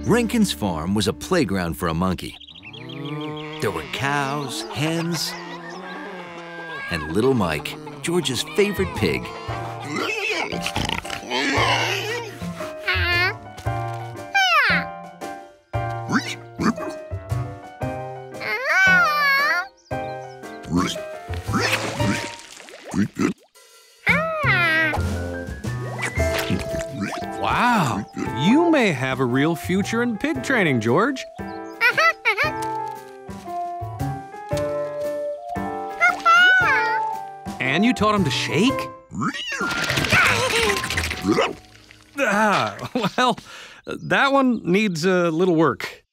Rankin's farm was a playground for a monkey. There were cows, hens, and little Mike, George's favorite pig. Wow, you may have a real future in pig training, George. And you taught him to shake? Well, that one needs a little work.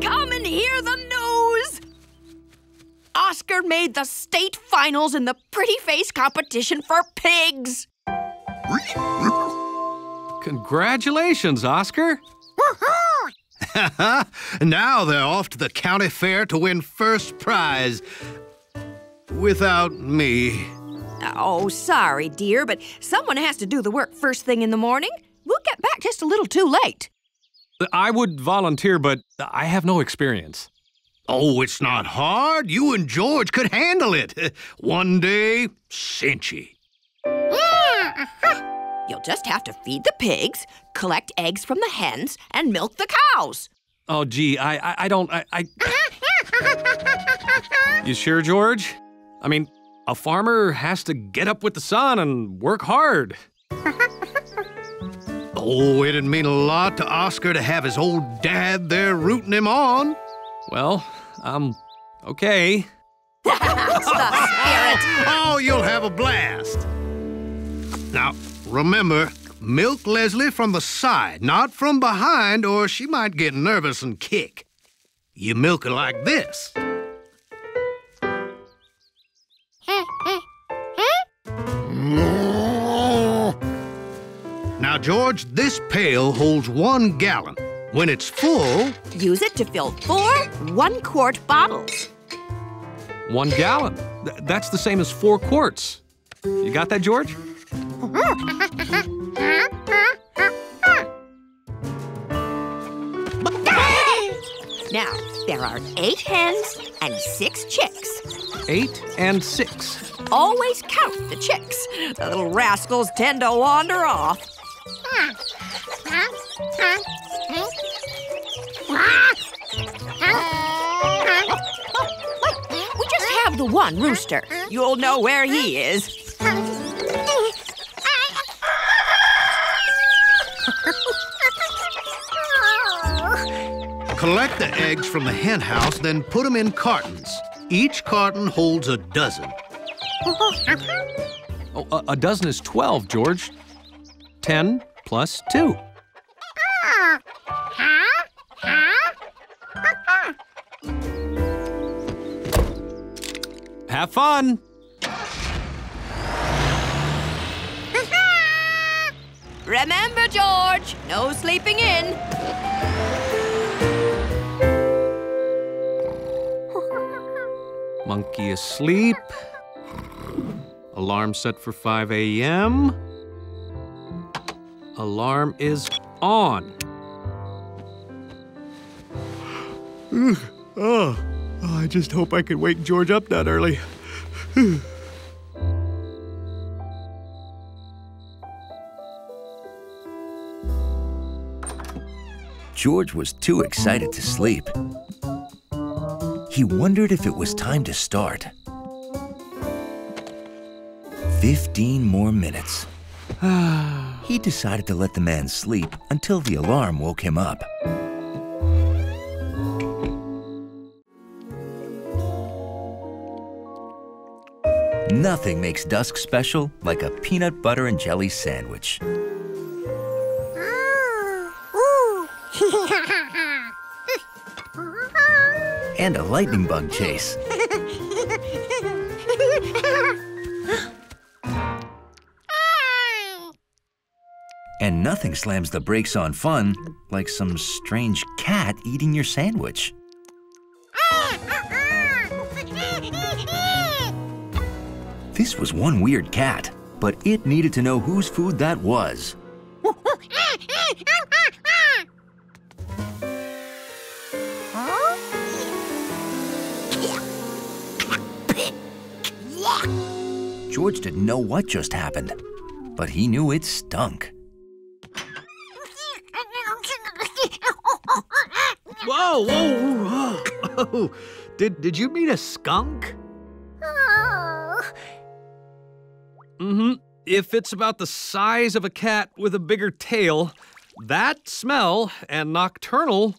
Come and hear the news! Oscar made the state finals in the pretty face competition for pigs. Congratulations, Oscar. Now they're off to the county fair to win first prize. Without me. Oh, sorry, dear, but someone has to do the work first thing in the morning. We'll get back just a little too late. I would volunteer, but I have no experience. Oh, it's not hard. You and George could handle it. One day, cinchy. You'll just have to feed the pigs, collect eggs from the hens, and milk the cows. Oh, gee, I don't. You sure, George? I mean, a farmer has to get up with the sun and work hard. Oh, it'd mean a lot to Oscar to have his old dad there rooting him on. Well, okay. That's the spirit. Oh, you'll have a blast. Now, remember, milk Leslie from the side, not from behind, or she might get nervous and kick. You milk her like this. Now, George, this pail holds 1 gallon. When it's full... Use it to fill 4 one-quart bottles. 1 gallon. That's the same as 4 quarts. You got that, George? Now, there are 8 hens and 6 chicks. 8 and 6. Always count the chicks. The little rascals tend to wander off. We just have the one rooster. You'll know where he is. Collect the eggs from the hen house, then put them in cartons. Each carton holds a dozen. Oh, a dozen is 12, George. 10 plus 2. Have fun. Remember, George, no sleeping in. Monkey asleep. Alarm set for 5 a.m. Alarm is on. I just hope I can wake George up that early. George was too excited to sleep. He wondered if it was time to start. 15 more minutes. He decided to let the man sleep until the alarm woke him up. Nothing makes dusk special like a peanut butter and jelly sandwich. And a lightning bug chase. And nothing slams the brakes on fun like some strange cat eating your sandwich. This was one weird cat, but it needed to know whose food that was. George didn't know what just happened, but he knew it stunk. Whoa, whoa, whoa. Oh, did you mean a skunk? Mm-hmm. If it's about the size of a cat with a bigger tail, that smell and nocturnal.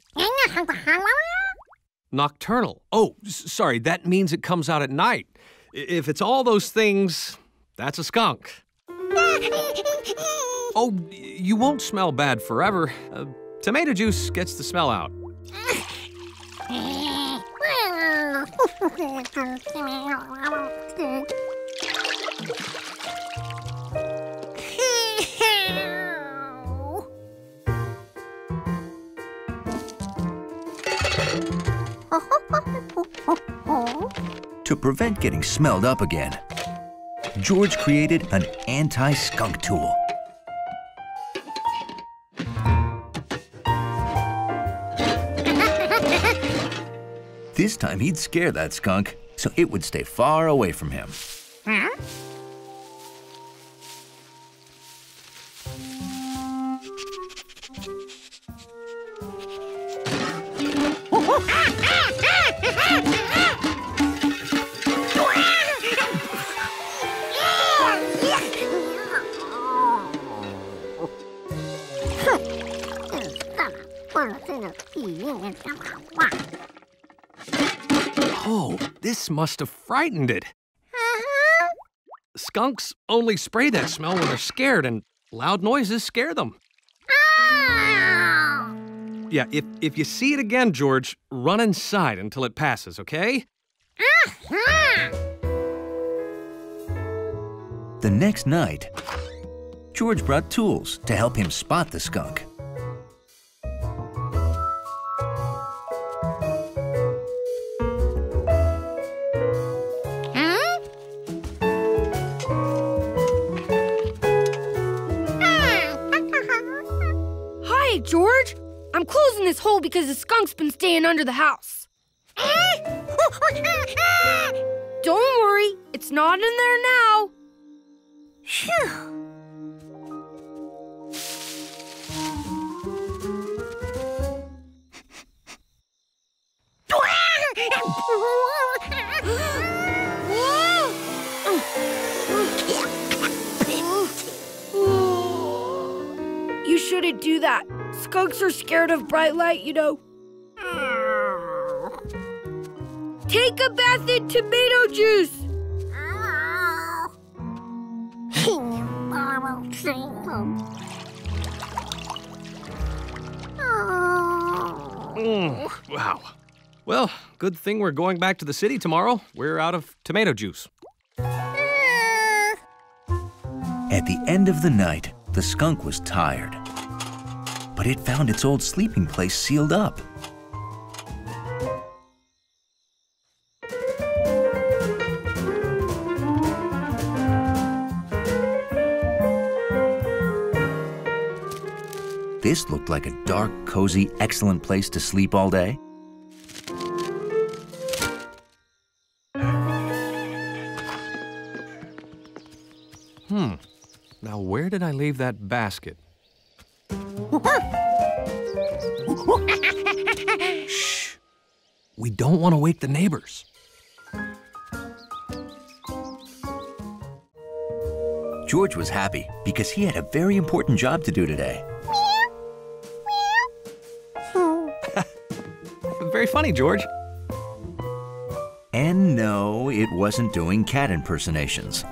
Nocturnal. Oh, sorry, that means it comes out at night. If it's all those things, that's a skunk. Oh, you won't smell bad forever. Tomato juice gets the smell out. To prevent getting smelled up again, George created an anti-skunk tool. This time he'd scare that skunk so it would stay far away from him. Oh, this must have frightened it. Skunks only spray that smell when they're scared, and loud noises scare them. Yeah, if you see it again, George, run inside until it passes, okay? The next night, George brought tools to help him spot the skunk. Hi, George. I'm closing this hole because the skunk's been staying under the house. Don't worry, it's not in there now. You shouldn't do that. Skunks are scared of bright light, you know. Take a bath in tomato juice. Wow. Well, good thing we're going back to the city tomorrow. We're out of tomato juice. At the end of the night, the skunk was tired, but it found its old sleeping place sealed up. This looked like a dark, cozy, excellent place to sleep all day. Now, where did I leave that basket? Shh! We don't want to wake the neighbors. George was happy because he had a very important job to do today. Very funny, George. And no, it wasn't doing cat impersonations.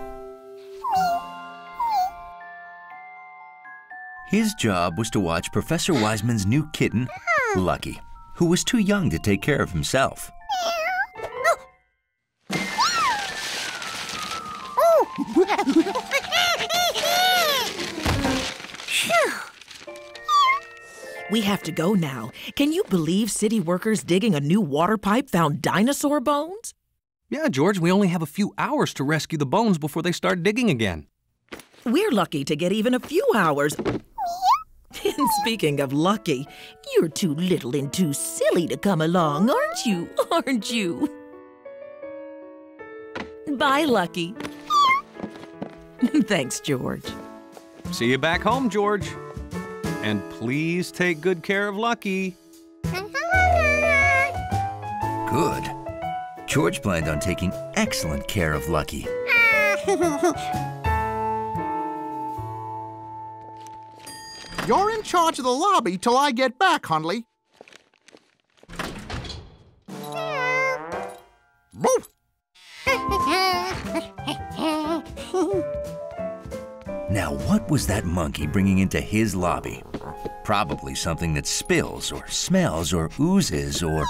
His job was to watch Professor Wiseman's new kitten, Lucky, who was too young to take care of himself. We have to go now. Can you believe city workers digging a new water pipe found dinosaur bones? Yeah, George, we only have a few hours to rescue the bones before they start digging again. We're lucky to get even a few hours. And speaking of lucky, you're too little and too silly to come along, aren't you? Aren't you? Bye, Lucky. Thanks, George. See you back home, George. And please take good care of Lucky. Good. George planned on taking excellent care of Lucky. You're in charge of the lobby till I get back, Hundley. Now, what was that monkey bringing into his lobby? Probably something that spills or smells or oozes or...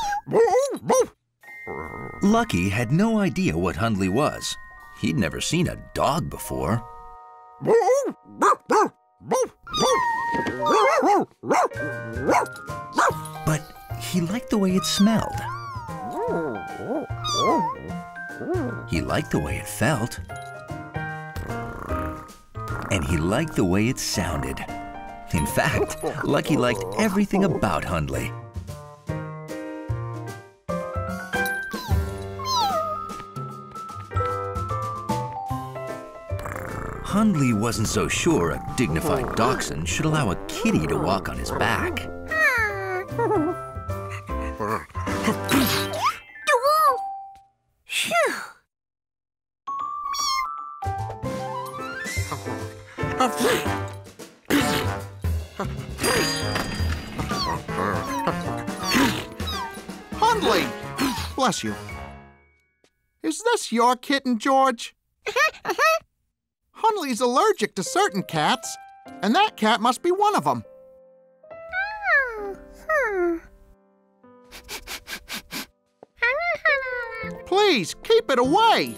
Lucky had no idea what Hundley was. He'd never seen a dog before. But he liked the way it smelled. He liked the way it felt. And he liked the way it sounded. In fact, Lucky liked everything about Hundley. Hundley wasn't so sure a dignified dachshund should allow a kitty to walk on his back. Hundley! Bless you. Is this your kitten, George? Hundley's allergic to certain cats, and that cat must be one of them. Please, keep it away.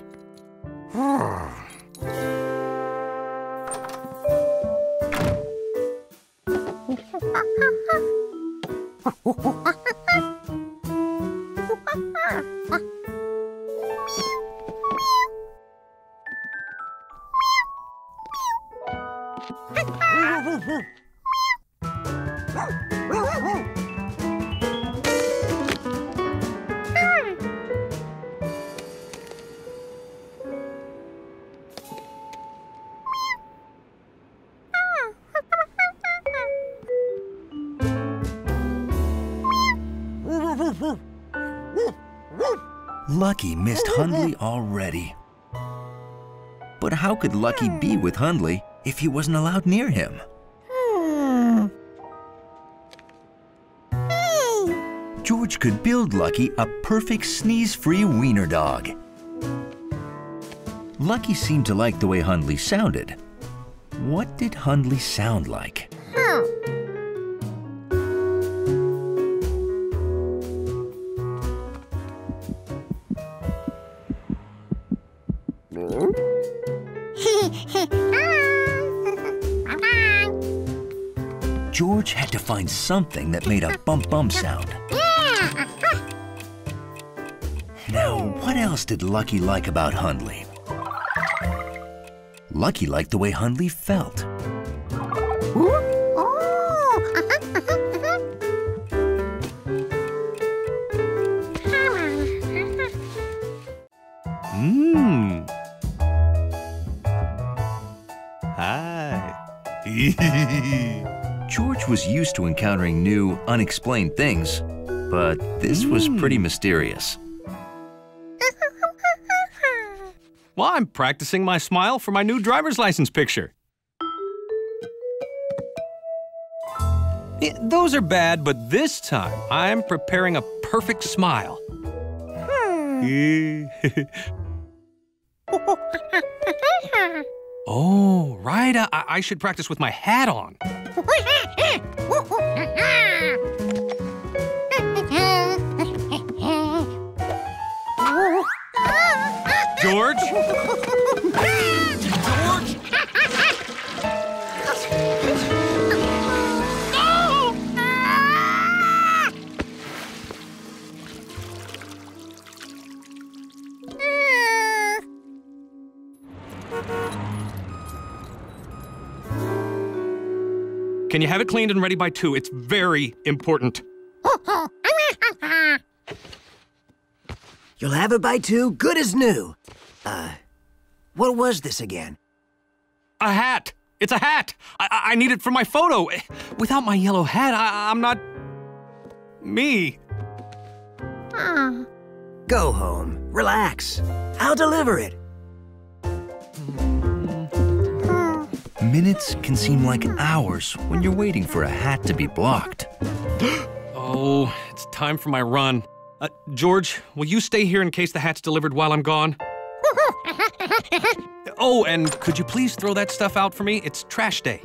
Lucky missed Hundley already. But how could Lucky be with Hundley if he wasn't allowed near him? George could build Lucky a perfect sneeze-free wiener dog. Lucky seemed to like the way Hundley sounded. What did Hundley sound like? George had to find something that made a bump-bump sound. Now, what else did Lucky like about Hundley? Lucky liked the way Hundley felt. Hi. George was used to encountering new, unexplained things, but this was pretty mysterious. Well, I'm practicing my smile for my new driver's license picture. Those are bad, but this time I'm preparing a perfect smile. Oh, right. I should practice with my hat on. George? George? Can you have it cleaned and ready by 2? It's very important. You'll have it by 2, good as new. What was this again? A hat. It's a hat. I need it for my photo. Without my yellow hat, I'm not... me. Go home. Relax. I'll deliver it. Minutes can seem like hours when you're waiting for a hat to be blocked. Oh, it's time for my run. George, will you stay here in case the hat's delivered while I'm gone? Oh, and could you please throw that stuff out for me? It's trash day.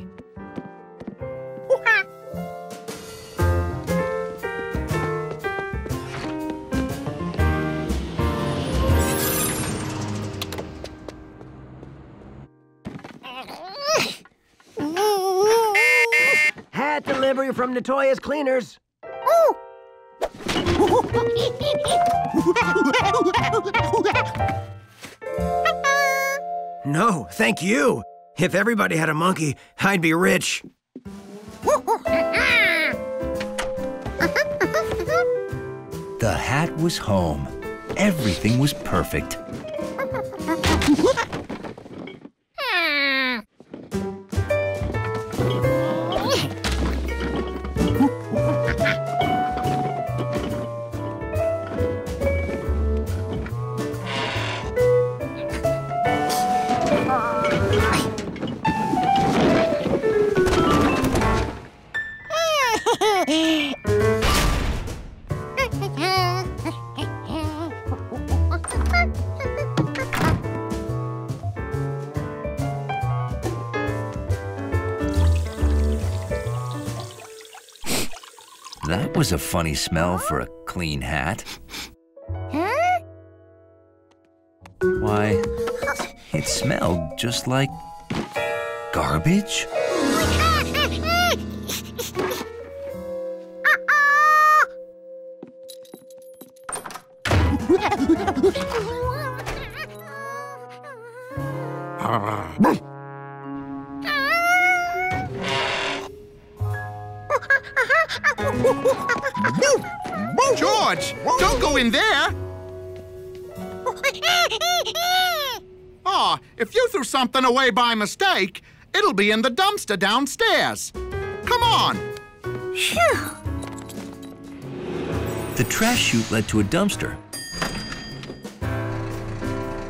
Hat delivery from Notorious Cleaners. No, thank you. If everybody had a monkey, I'd be rich. The hat was home. Everything was perfect. That was a funny smell for a clean hat. Why, it smelled just like garbage. George, don't go in there! If you threw something away by mistake, it'll be in the dumpster downstairs. Come on! The trash chute led to a dumpster,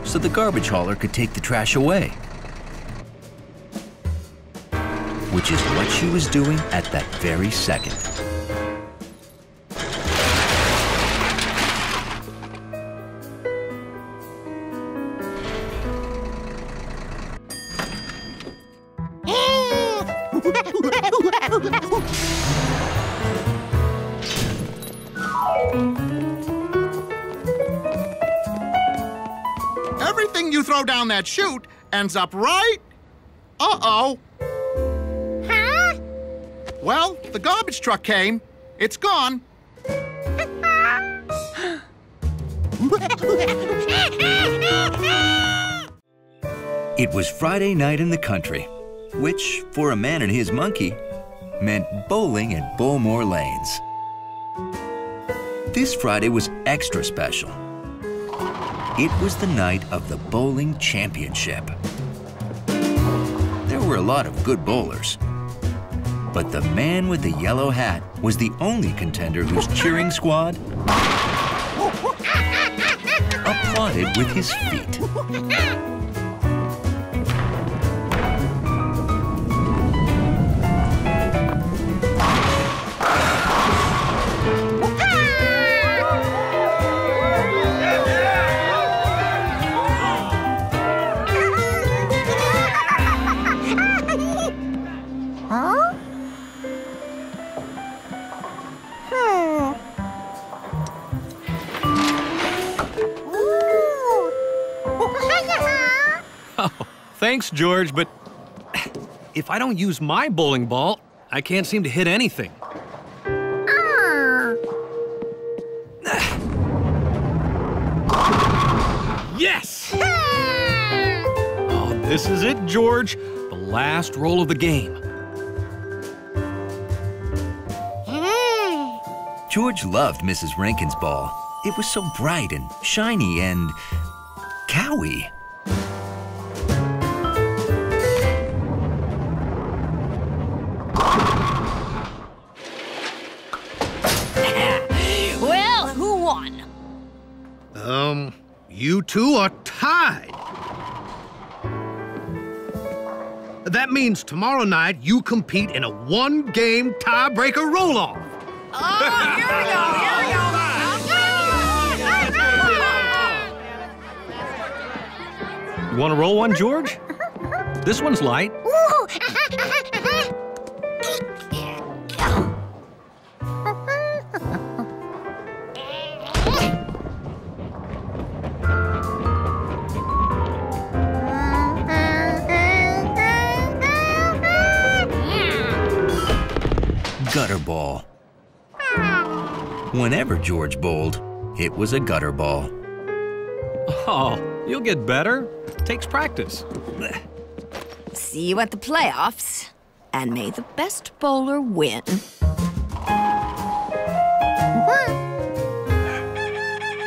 so the garbage hauler could take the trash away. Which is what she was doing at that very second. Everything you throw down that chute ends up right... Uh-oh. Huh? Well, the garbage truck came. It's gone. It was Friday night in the country, which, for a man and his monkey, meant bowling at Bowmore Lanes. This Friday was extra special. It was the night of the bowling championship. There were a lot of good bowlers, but the man with the yellow hat was the only contender whose cheering squad applauded with his feet. Thanks, George, but if I don't use my bowling ball, I can't seem to hit anything. Yes! Oh, this is it, George. The last roll of the game. George loved Mrs. Rankin's ball. It was so bright and shiny and cowy. Well, who won? You two are tied. That means tomorrow night you compete in a one-game tiebreaker roll-off. Oh, here we go, You want to roll one, George? This one's light. Gutter ball. Whenever George bowled, it was a gutter ball. Oh, you'll get better. Takes practice. See you at the playoffs, and may the best bowler win.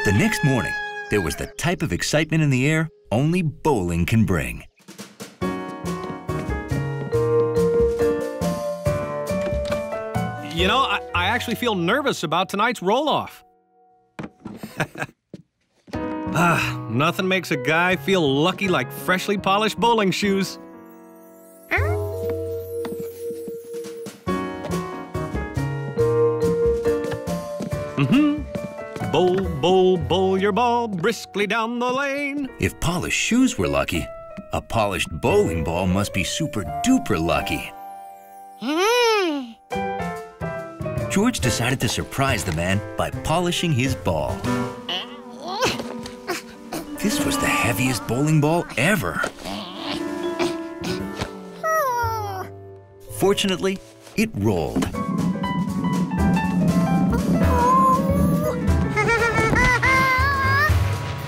The next morning, there was the type of excitement in the air only bowling can bring. You know, I actually feel nervous about tonight's roll-off. Nothing makes a guy feel lucky like freshly polished bowling shoes. Bowl, bowl, bowl your ball briskly down the lane. If polished shoes were lucky, a polished bowling ball must be super-duper lucky. George decided to surprise the man by polishing his ball. This was the heaviest bowling ball ever. Fortunately, it rolled.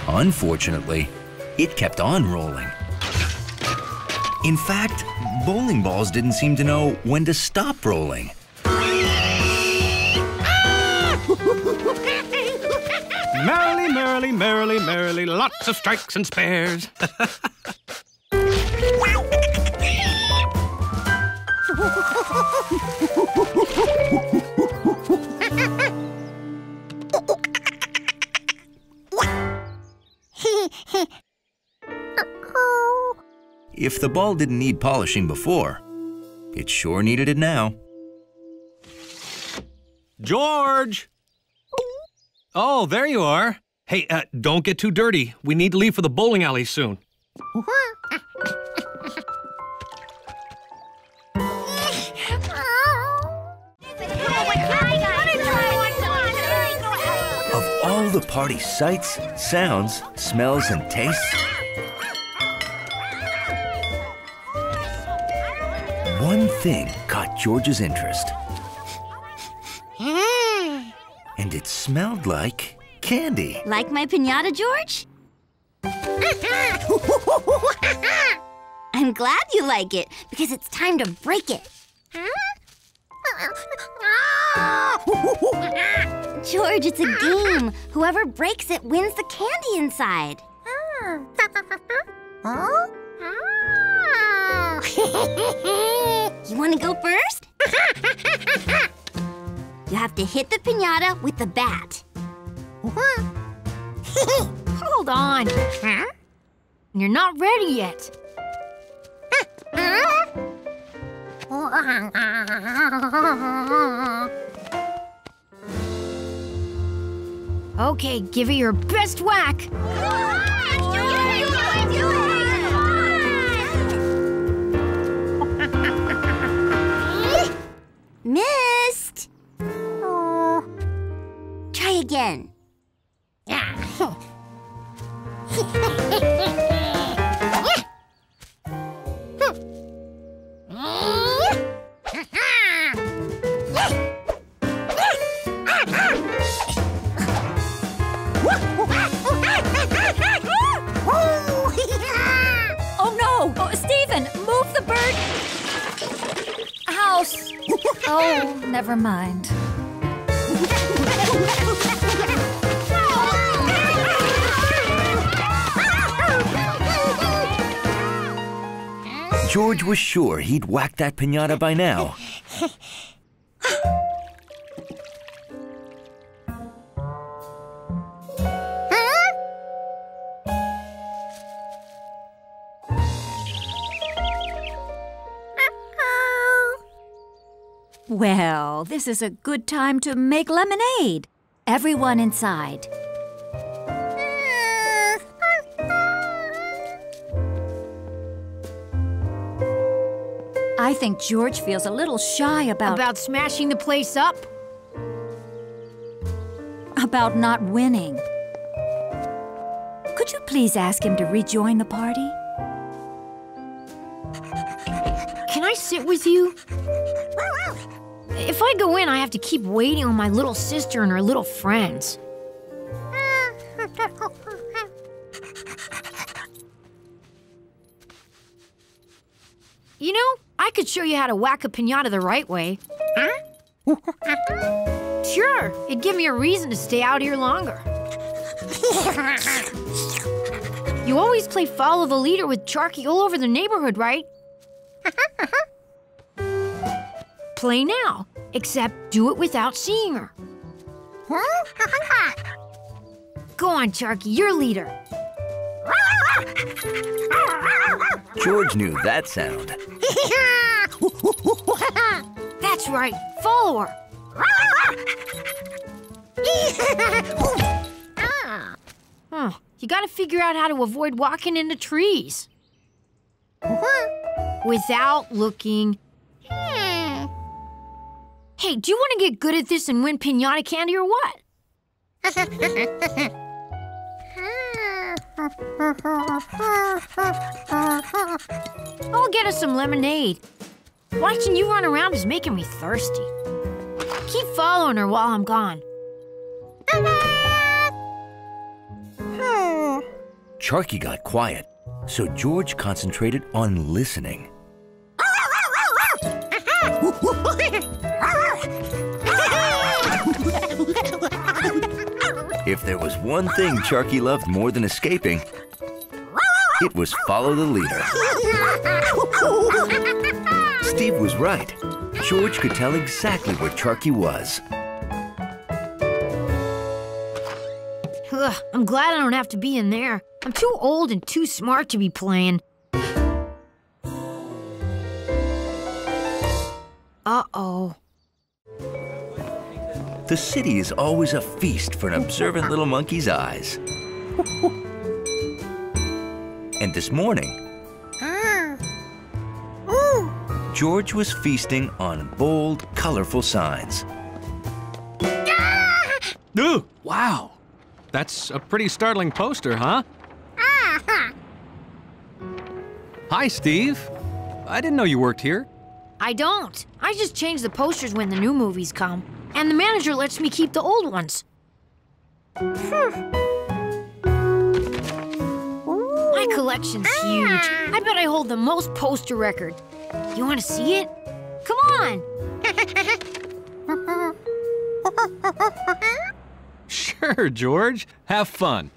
Unfortunately, it kept on rolling. In fact, bowling balls didn't seem to know when to stop rolling. Merrily, merrily, merrily, merrily, lots of strikes and spares. If the ball didn't need polishing before, it sure needed it now. George! Oh, there you are. Hey, don't get too dirty. We need to leave for the bowling alley soon. Of all the party sights, sounds, smells, and tastes, one thing caught George's interest. And it smelled like candy. Like my piñata, George? I'm glad you like it, because it's time to break it. George, it's a game. Whoever breaks it wins the candy inside. You want to go first? You have to hit the piñata with the bat. Hold on. You're not ready yet. Okay, give it your best whack. Missed. Try again. Oh no! Oh, Stephen, move the bird! House! Oh, never mind. George was sure he'd whacked that piñata by now. Well, this is a good time to make lemonade. Everyone inside. I think George feels a little shy About smashing the place up? about not winning. Could you please ask him to rejoin the party? Can I sit with you? If I go in, I have to keep waiting on my little sister and her little friends. You know, I could show you how to whack a piñata the right way. Sure, it'd give me a reason to stay out here longer. You always play follow the leader with Charky all over the neighborhood, right? Play now, except do it without seeing her. Go on, Charky, you're leader. George knew that sound. That's right, follow her. You gotta figure out how to avoid walking into trees. Without looking. Hey, do you want to get good at this and win piñata candy or what? I'll get us some lemonade. Watching you run around is making me thirsty. Keep following her while I'm gone. Charky got quiet, so George concentrated on listening. If there was one thing Charky loved more than escaping, it was follow the leader. Steve was right. George could tell exactly where Charky was. Ugh, I'm glad I don't have to be in there. I'm too old and too smart to be playing. Uh-oh. The city is always a feast for an observant little monkey's eyes. And this morning, George was feasting on bold, colorful signs. Ooh, wow. That's a pretty startling poster, huh? Hi, Steve. I didn't know you worked here. I don't. I just change the posters when the new movies come. And the manager lets me keep the old ones. My collection's huge. I bet I hold the most poster record. You want to see it? Come on! Sure, George. Have fun.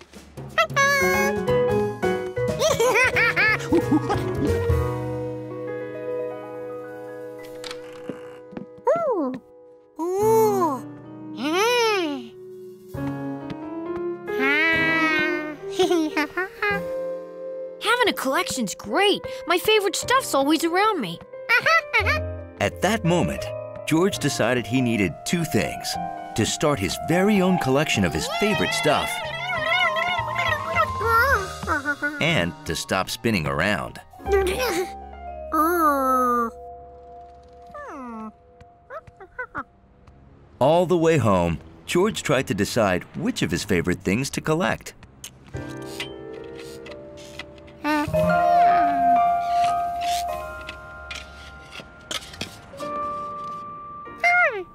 Having a collection's great. My favorite stuff's always around me. At that moment, George decided he needed two things: to start his very own collection of his favorite stuff, and to stop spinning around. All the way home, George tried to decide which of his favorite things to collect.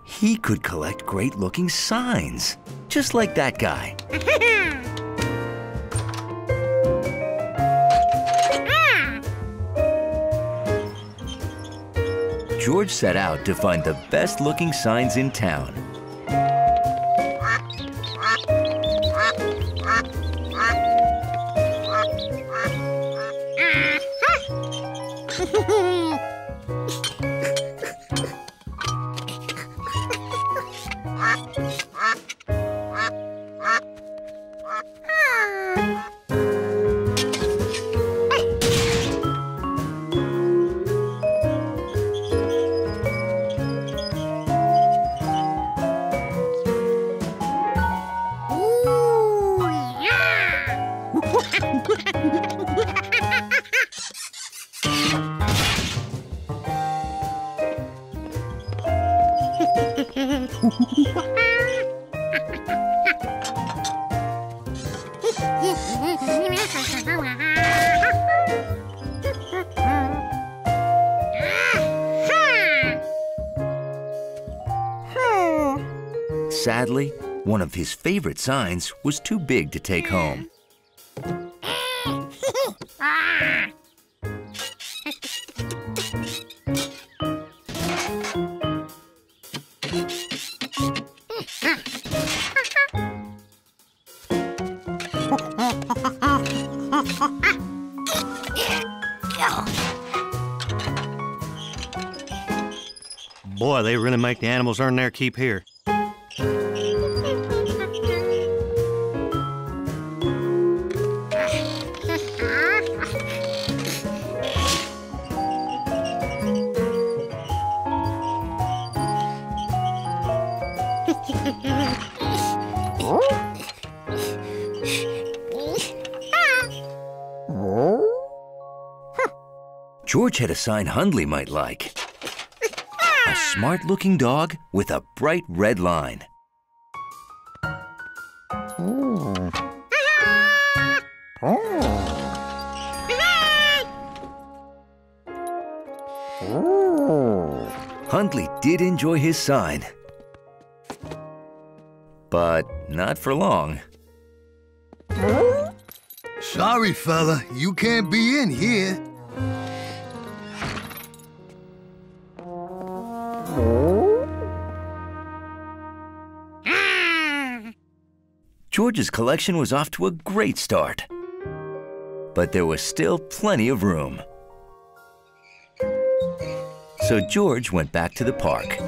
He could collect great-looking signs, just like that guy. George set out to find the best-looking signs in town. Sadly, one of his favorite signs was too big to take home. Boy, they really make the animals earn their keep here. George had a sign Hundley might like. A smart-looking dog with a bright red line. Hundley did enjoy his sign, but not for long. Sorry, fella, you can't be in here. George's collection was off to a great start, but there was still plenty of room. So George went back to the park.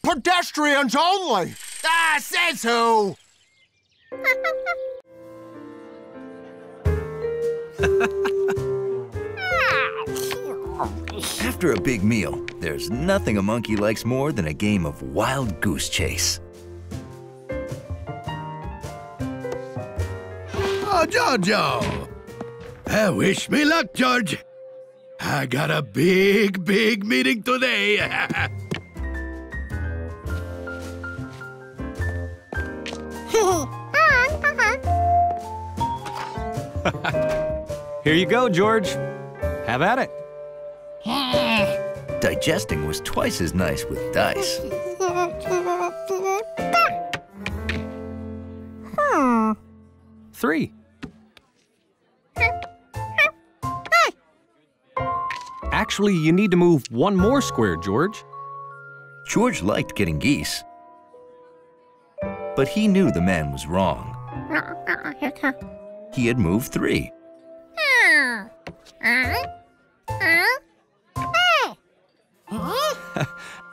Pedestrians only! Ah, says who? After a big meal, there's nothing a monkey likes more than a game of wild goose chase. Oh, Jojo! Wish me luck, George. I got a big meeting today. Here you go, George. Have at it. Digesting was twice as nice with dice. 3. Actually, you need to move one more square, George. George liked getting geese, but he knew the man was wrong. He had moved 3.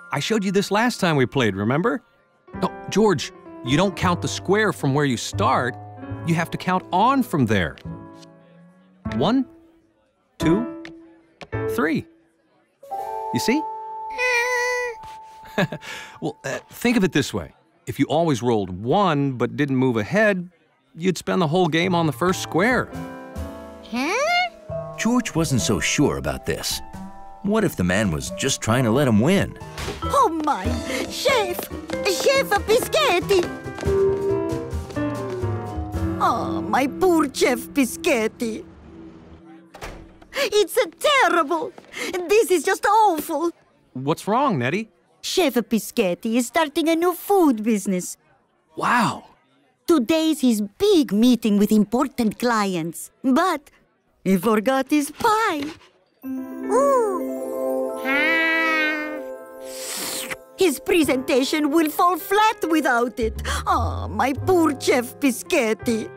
I showed you this last time we played, remember? No, George, you don't count the square from where you start. You have to count on from there. 1, 2, 3. You see? Well, think of it this way. If you always rolled 1 but didn't move ahead, you'd spend the whole game on the first square. George wasn't so sure about this. What if the man was just trying to let him win? Oh my! Chef Bischetti! Oh, my poor Chef Bischetti. It's terrible. This is just awful. What's wrong, Nettie? Chef Bischetti is starting a new food business. Wow. Today's his big meeting with important clients. But he forgot his pie. His presentation will fall flat without it. Oh, my poor Chef Bischetti.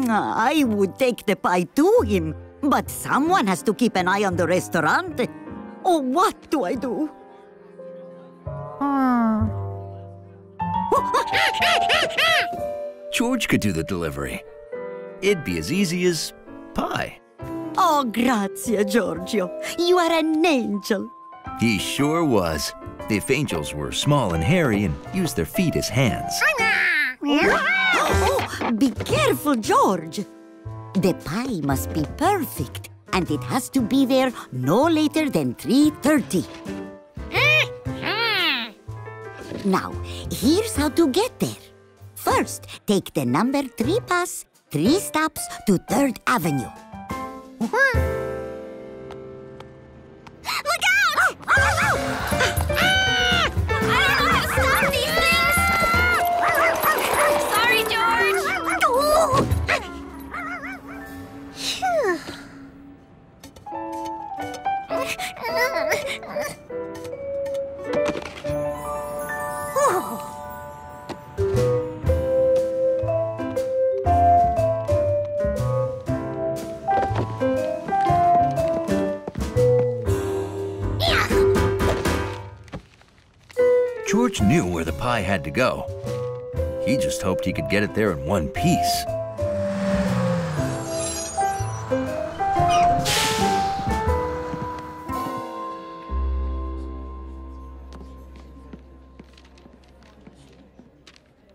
I would take the pie to him, but someone has to keep an eye on the restaurant. Oh, what do I do? George could do the delivery. It'd be as easy as pie. Oh, grazie, Giorgio. You are an angel. He sure was. If angels were small and hairy and used their feet as hands. Oh, be careful, George. The pie must be perfect. and it has to be there no later than 3:30. Now, here's how to get there. First, take the number 3 bus, 3 stops to 3rd Avenue. Look out! I don't know how to stop these things! Sorry, George! George knew where the pie had to go. He just hoped he could get it there in one piece.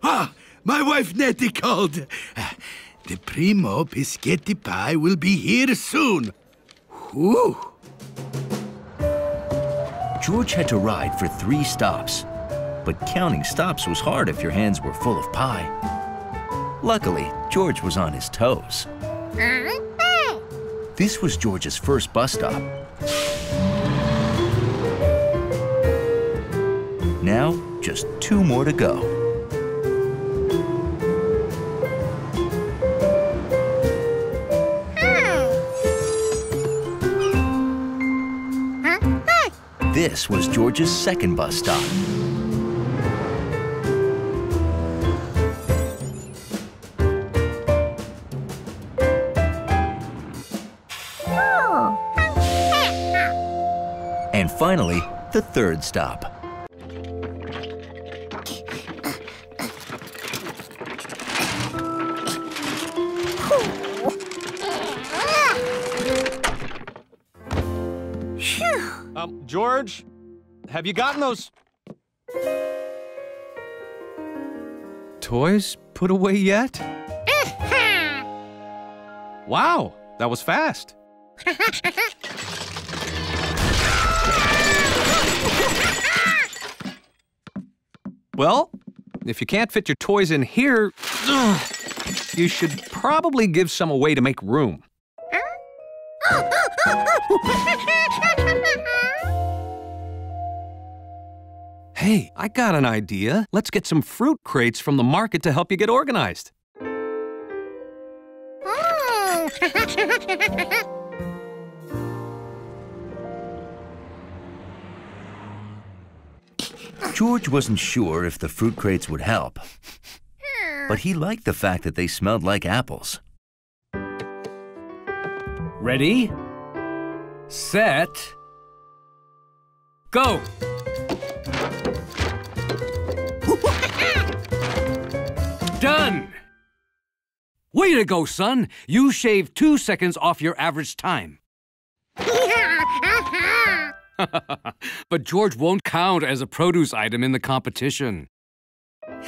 Ah, my wife Nettie called. The primo biscotti pie will be here soon. Whew. George had to ride for 3 stops, but counting stops was hard if your hands were full of pie. Luckily, George was on his toes. This was George's first bus stop. Now, just 2 more to go. This was George's second bus stop. And finally, the third stop. George, have you gotten those toys put away yet? Wow, that was fast. Well, if you can't fit your toys in here, you should probably give some away to make room. Hey, I got an idea. Let's get some fruit crates from the market to help you get organized. George wasn't sure if the fruit crates would help, but he liked the fact that they smelled like apples. Ready, set, go! Done! Way to go, son! You shaved 2 seconds off your average time. But George won't count as a produce item in the competition.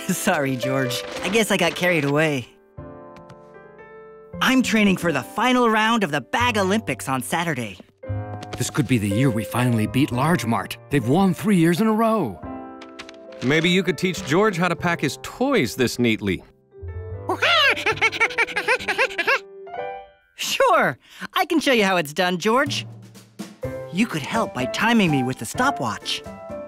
Sorry, George. I guess I got carried away. I'm training for the final round of the Bag Olympics on Saturday. This could be the year we finally beat Largemart. They've won 3 years in a row. Maybe you could teach George how to pack his toys this neatly. Sure, I can show you how it's done, George. You could help by timing me with the stopwatch.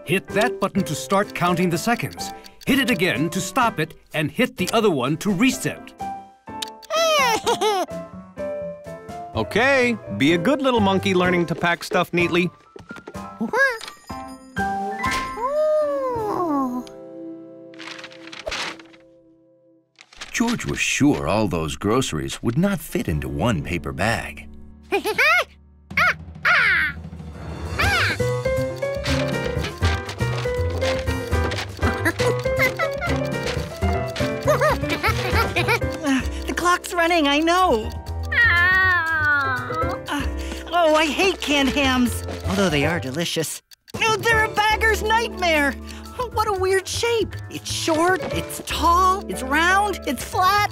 Hit that button to start counting the seconds. Hit it again to stop it, and hit the other one to reset. Okay, be a good little monkey learning to pack stuff neatly. George was sure all those groceries would not fit into one paper bag. The clock's running, I know. Oh, I hate canned hams, although they are delicious. Oh, they're a bagger's nightmare. What a weird shape. It's short, it's tall, it's round, it's flat.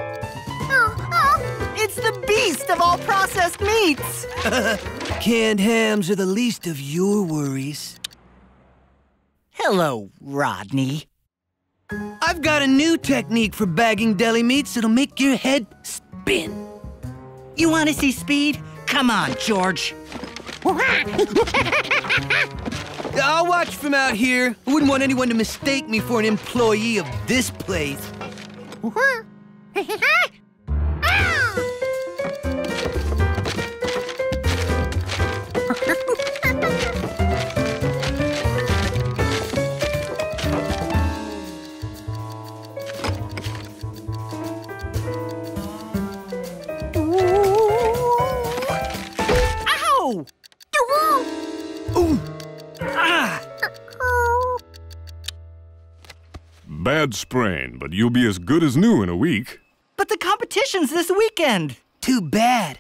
It's the beast of all processed meats! Canned hams are the least of your worries. Hello, Rodney. I've got a new technique for bagging deli meats that'll make your head spin. You want to see speed? Come on, George. I'll watch from out here. I wouldn't want anyone to mistake me for an employee of this place. Ow! Ooh. Bad sprain, but you'll be as good as new in a week. But the competition's this weekend. Too bad.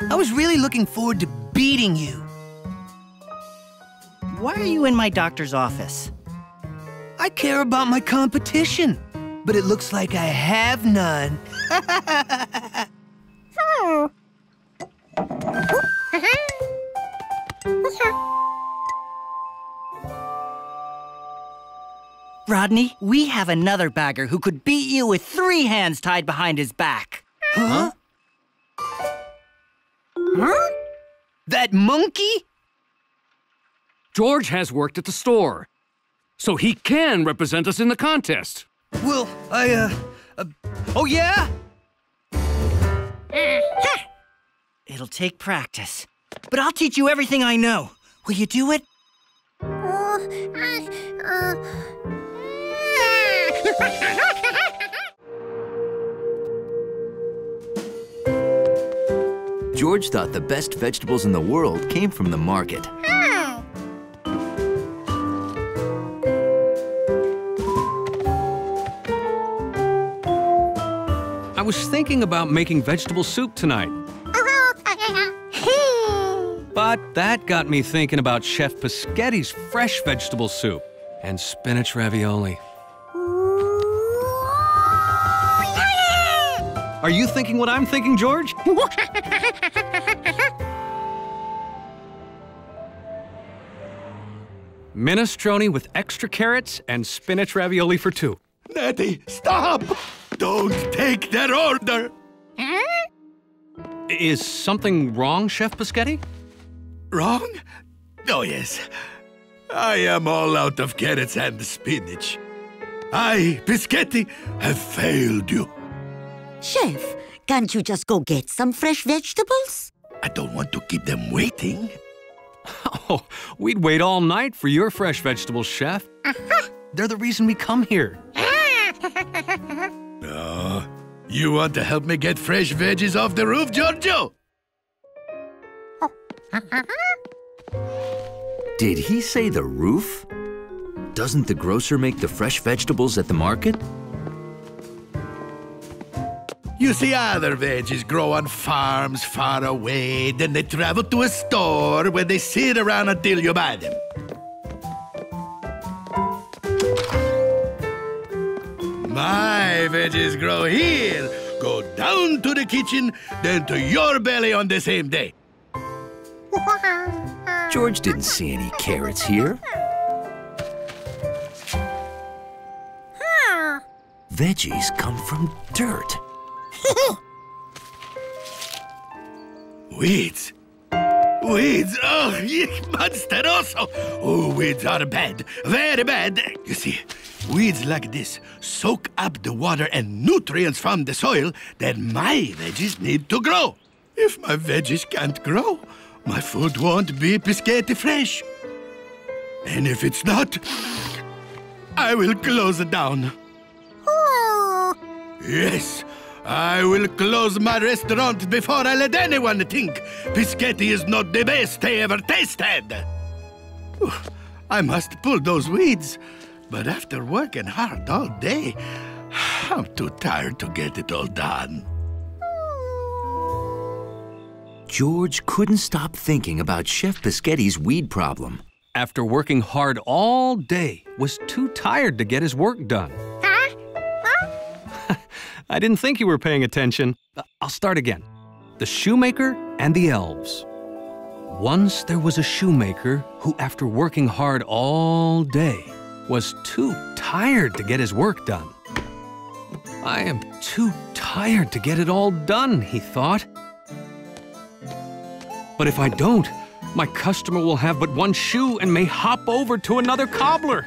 I was really looking forward to beating you. Why are you in my doctor's office? I care about my competition, but it looks like I have none. Rodney, we have another bagger who could beat you with 3 hands tied behind his back. Huh? Huh? That monkey? George has worked at the store, so he can represent us in the contest. Well, oh yeah? It'll take practice, but I'll teach you everything I know. Will you do it? George thought the best vegetables in the world came from the market. I was thinking about making vegetable soup tonight. But that got me thinking about Chef Pischetti's fresh vegetable soup and spinach ravioli. Are you thinking what I'm thinking, George? Minestrone with extra carrots and spinach ravioli for 2. Nettie, stop! Don't take that order! Is something wrong, Chef Pischetti? Wrong? Oh, yes. I am all out of carrots and spinach. I, Pischetti, have failed you. Chef, can't you just go get some fresh vegetables? I don't want to keep them waiting. Oh, we'd wait all night for your fresh vegetables, Chef. They're the reason we come here. Oh, you want to help me get fresh veggies off the roof, Giorgio? Did he say the roof? Doesn't the grocer make the fresh vegetables at the market? You see, other veggies grow on farms far away, then they travel to a store where they sit around until you buy them. My veggies grow here, go down to the kitchen, then to your belly on the same day. George didn't see any carrots here. Veggies come from dirt. Weeds. Weeds. Oh, monsteroso. Oh, weeds are bad. Very bad. You see, weeds like this soak up the water and nutrients from the soil that my veggies need to grow. If my veggies can't grow, my food won't be Pischetti fresh. And if it's not, I will close it down. Yes, I will close my restaurant before I let anyone think Pischetti is not the best they ever tasted. I must pull those weeds, but after working hard all day, I'm too tired to get it all done. George couldn't stop thinking about Chef Pischetti's weed problem. After working hard all day, was too tired to get his work done. I didn't think you were paying attention. I'll start again. The shoemaker and the elves. Once there was a shoemaker who, after working hard all day, was too tired to get his work done. I am too tired to get it all done, he thought. But if I don't, my customer will have but one shoe and may hop over to another cobbler.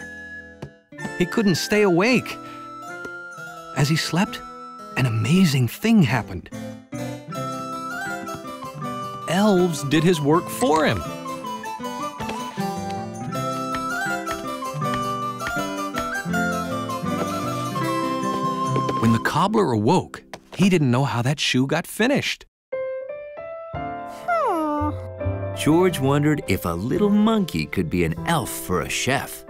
He couldn't stay awake. As he slept, an amazing thing happened. Elves did his work for him. When the cobbler awoke, he didn't know how that shoe got finished. George wondered if a little monkey could be an elf for a chef.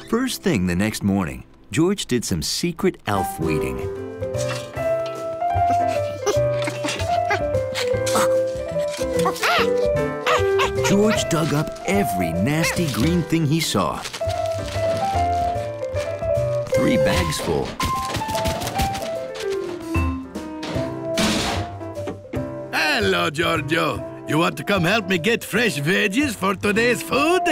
First thing the next morning, George did some secret elf weeding. George dug up every nasty green thing he saw. 3 bags full. Hello, Giorgio. You want to come help me get fresh veggies for today's food?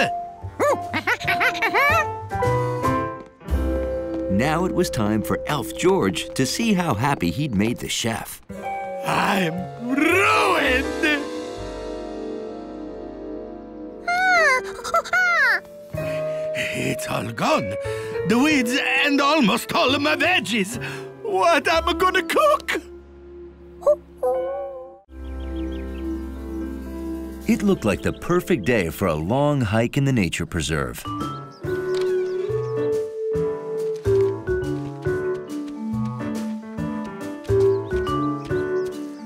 Now it was time for Elf George to see how happy he'd made the chef. I'm ruined! It's all gone. The weeds and almost all of my veggies. What am I gonna cook? It looked like the perfect day for a long hike in the nature preserve.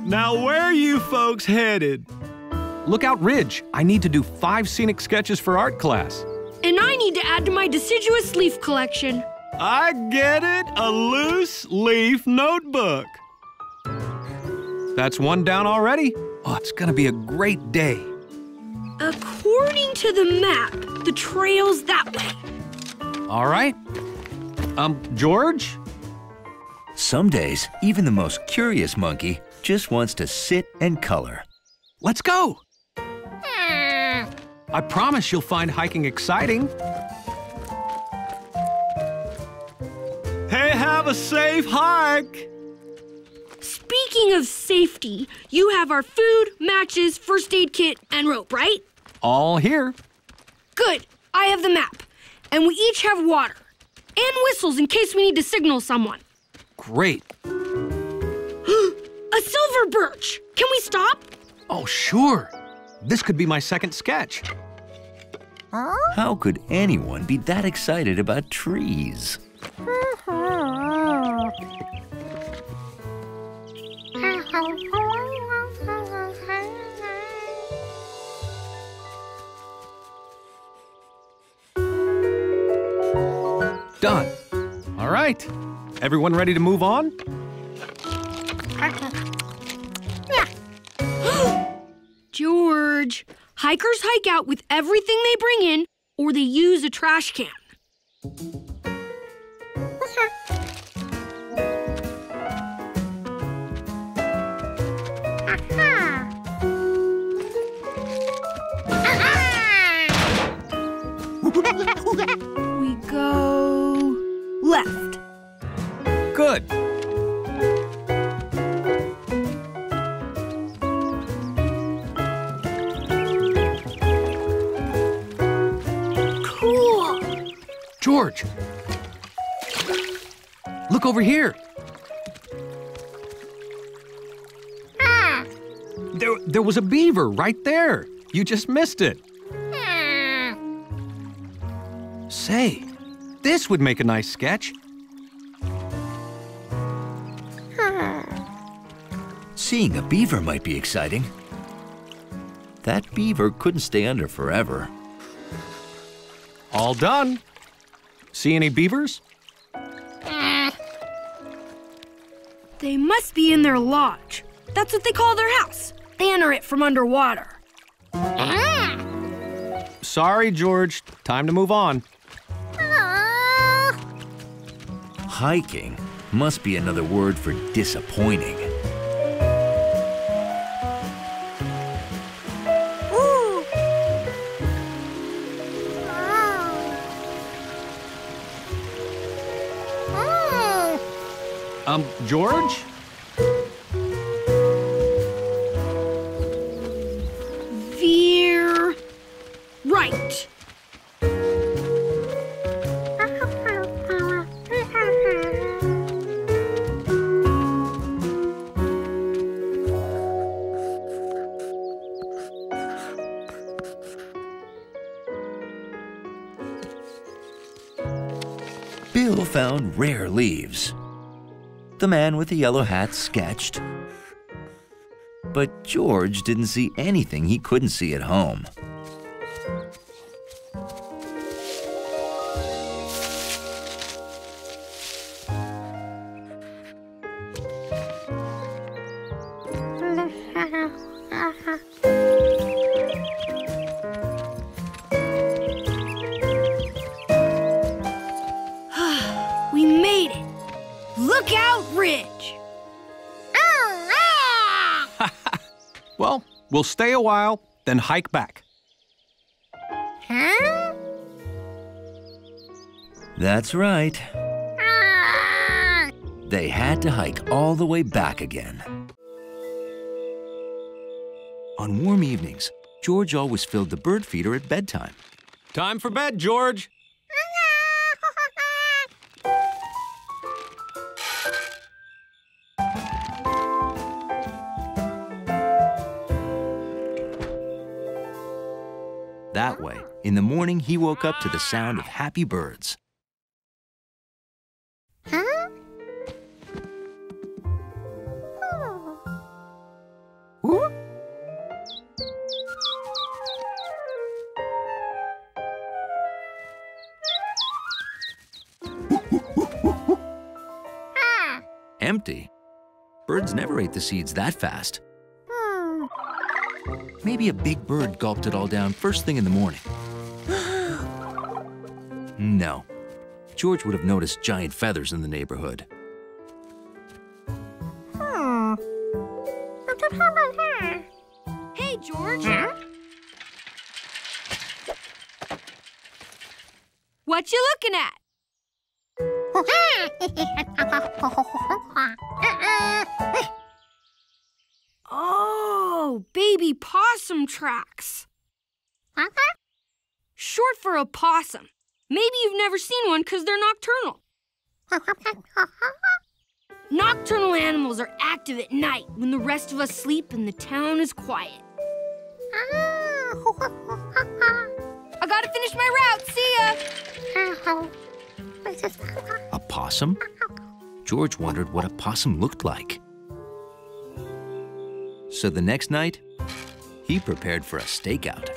Now where are you folks headed? Lookout Ridge. I need to do 5 scenic sketches for art class. And I need to add to my deciduous leaf collection. I get it, a loose leaf notebook. That's one down already. Oh, it's gonna be a great day. According to the map, the trail's that way. All right. George? Some days, even the most curious monkey just wants to sit and color. Let's go. I promise you'll find hiking exciting. Hey, have a safe hike. Speaking of safety, you have our food, matches, first aid kit, and rope, right? All here. Good. I have the map. And we each have water. And whistles in case we need to signal someone. Great. A silver birch. Can we stop? Oh, sure. This could be my second sketch. How could anyone be that excited about trees? Done. All right. Everyone ready to move on? George, hikers hike out with everything they bring in, or they use a trash can. We go left. Good. Cool. George, look over here. There was a beaver right there. You just missed it. Say, this would make a nice sketch. Seeing a beaver might be exciting. That beaver couldn't stay under forever. All done. See any beavers? They must be in their lodge. That's what they call their house. They enter it from underwater. Sorry, George. Time to move on. Hiking must be another word for disappointing. George? Veer right. Bill found rare leaves. The man with the yellow hat sketched. But George didn't see anything he couldn't see at home. We made it. Lookout Ridge. Well, we'll stay a while, then hike back. Huh? That's right. They had to hike all the way back again. On warm evenings, George always filled the bird feeder at bedtime. Time for bed, George. That way, in the morning, he woke up to the sound of happy birds. Huh? Ooh. Empty. Birds never ate the seeds that fast. Maybe a big bird gulped it all down first thing in the morning. No. George would have noticed giant feathers in the neighborhood. Hey, George. What you looking at? Oh, baby possum tracks. Short for opossum. Maybe you've never seen one because they're nocturnal. Nocturnal animals are active at night when the rest of us sleep and the town is quiet. I gotta finish my route. See ya. A possum? George wondered what a possum looked like. So the next night, he prepared for a stakeout.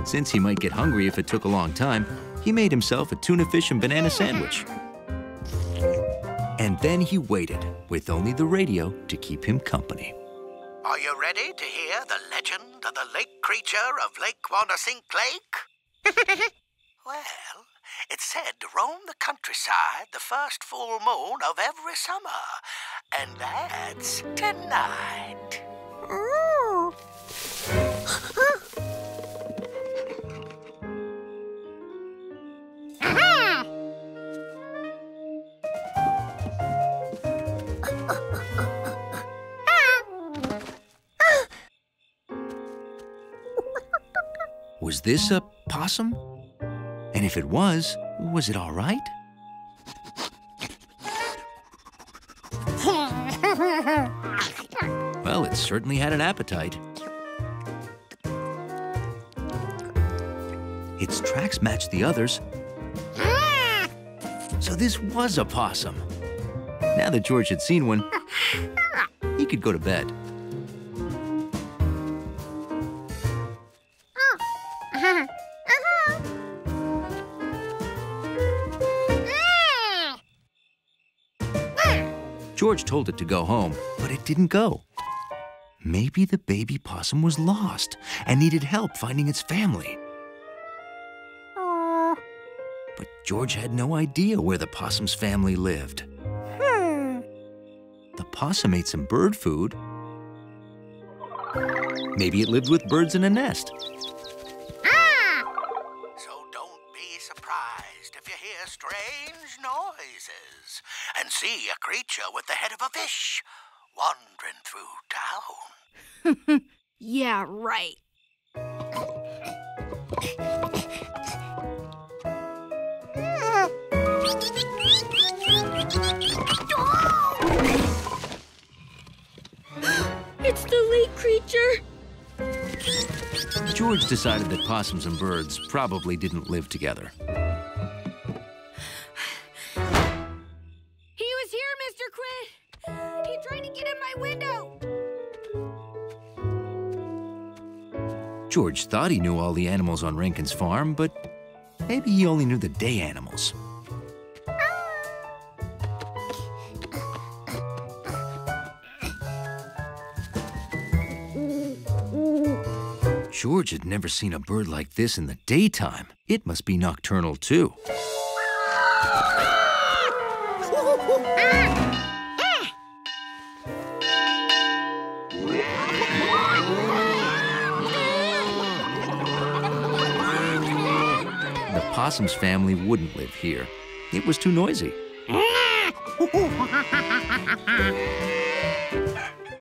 Since he might get hungry if it took a long time, he made himself a tuna fish and banana sandwich. And then he waited, with only the radio to keep him company. Are you ready to hear the legend of the lake creature of Lake Wanasink Lake? Well, it's said to roam the countryside the first full moon of every summer, and that's tonight. Ooh. Was this a possum? And if it was it all right? Well, it certainly had an appetite. Its tracks matched the others. So this was a possum. Now that George had seen one, he could go to bed. George told it to go home, but it didn't go. Maybe the baby possum was lost and needed help finding its family. But George had no idea where the possum's family lived. The possum ate some bird food. Maybe it lived with birds in a nest. So don't be surprised if you hear strange noises and see a creature with the head of a fish wandering through town. Yeah, right. It's the lake creature. George decided that possums and birds probably didn't live together. He was here, Mr. Quinn. He tried to get in my window. George thought he knew all the animals on Rankin's farm, but maybe he only knew the day animals. George had never seen a bird like this in the daytime. It must be nocturnal, too. The possum's family wouldn't live here. It was too noisy.